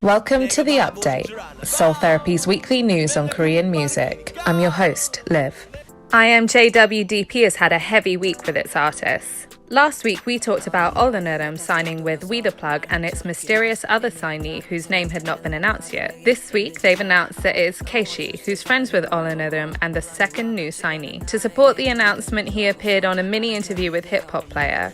Welcome to The Update, Seoul Therapy's weekly news on Korean music. I'm your host, Liv. IMJWDP has had a heavy week with its artists. Last week we talked about Olunurum signing with We The Plug and its mysterious other signee whose name had not been announced yet. This week they've announced that it's KHH, who's friends with Olunurum and the second new signee. To support the announcement, he appeared on a mini interview with Hip Hop Player.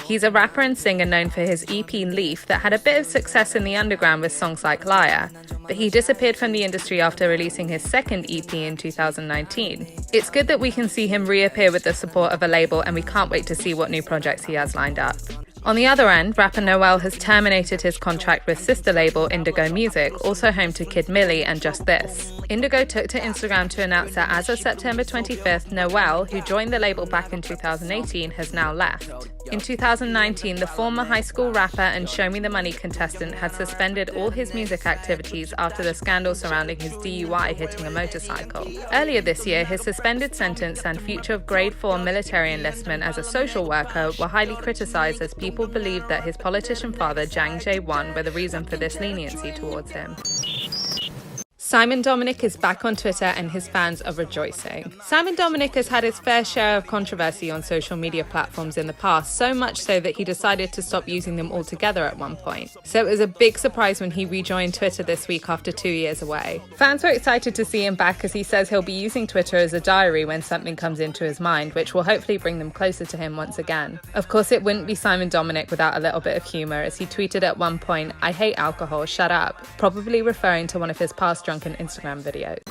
He's a rapper and singer known for his EP Leaf that had a bit of success in the underground with songs like Liar, but he disappeared from the industry after releasing his second EP in 2019. It's good that we can see him reappear with the support of a label, and we can't wait to see what new projects he has lined up. On the other end, rapper Noel has terminated his contract with sister label Indigo Music, also home to Kid Millie and Just This. Indigo took to Instagram to announce that as of September 25th, Noel, who joined the label back in 2018, has now left. In 2019, the former high school rapper and Show Me the Money contestant had suspended all his music activities after the scandal surrounding his DUI hitting a motorcycle. Earlier this year, his suspended sentence and future of grade 4 military enlistment as a social worker were highly criticized as people believed that his politician father, Jang Jae-won, were the reason for this leniency towards him. Dominic is back on Twitter and his fans are rejoicing. Dominic has had his fair share of controversy on social media platforms in the past, so much so that he decided to stop using them altogether at one point. So it was a big surprise when he rejoined Twitter this week after 2 years away. Fans were excited to see him back as he says he'll be using Twitter as a diary when something comes into his mind, which will hopefully bring them closer to him once again. Of course, it wouldn't be Dominic without a little bit of humour, as he tweeted at one point, "I hate alcohol, shut up," probably referring to one of his past drunken Instagram videos.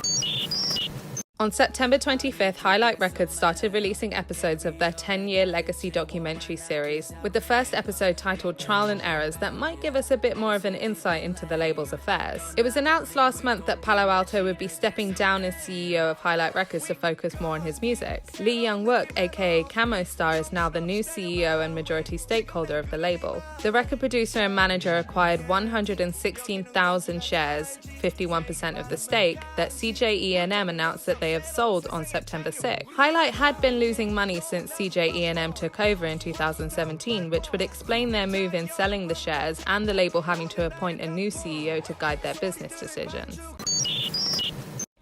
On September 25th, Hi-Lite Records started releasing episodes of their 10-year legacy documentary series, with the first episode titled Trial and Errors that might give us a bit more of an insight into the label's affairs. It was announced last month that Palo Alto would be stepping down as CEO of Hi-Lite Records to focus more on his music. Lee Young-wook, aka Camo Star, is now the new CEO and majority stakeholder of the label. The record producer and manager acquired 116,000 shares, 51% of the stake, that CJE&M announced that they have sold on September 6th. Hi-Lite had been losing money since CJE&M took over in 2017, which would explain their move in selling the shares and the label having to appoint a new CEO to guide their business decisions.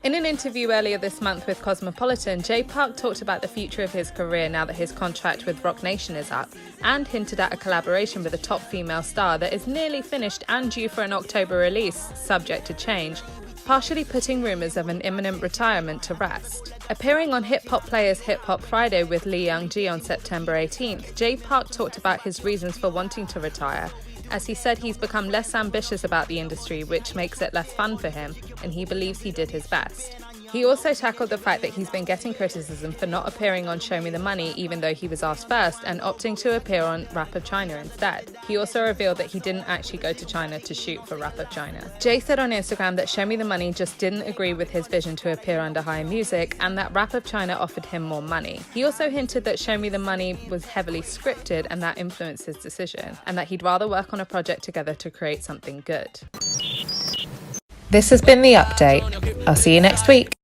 In an interview earlier this month with Cosmopolitan, Jay Park talked about the future of his career now that his contract with Roc Nation is up, and hinted at a collaboration with a top female star that is nearly finished and due for an October release, subject to change, partially putting rumours of an imminent retirement to rest. Appearing on Hip Hop Player's Hip Hop Friday with Lee Young-ji on September 18th, Jay Park talked about his reasons for wanting to retire, as he said he's become less ambitious about the industry, which makes it less fun for him, and he believes he did his best. He also tackled the fact that he's been getting criticism for not appearing on Show Me the Money even though he was asked first, and opting to appear on Rap of China instead. He also revealed that he didn't actually go to China to shoot for Rap of China. Jay said on Instagram that Show Me the Money just didn't agree with his vision to appear under Higher Music, and that Rap of China offered him more money. He also hinted that Show Me the Money was heavily scripted and that influenced his decision, and that he'd rather work on a project together to create something good. This has been The Update. I'll see you next week.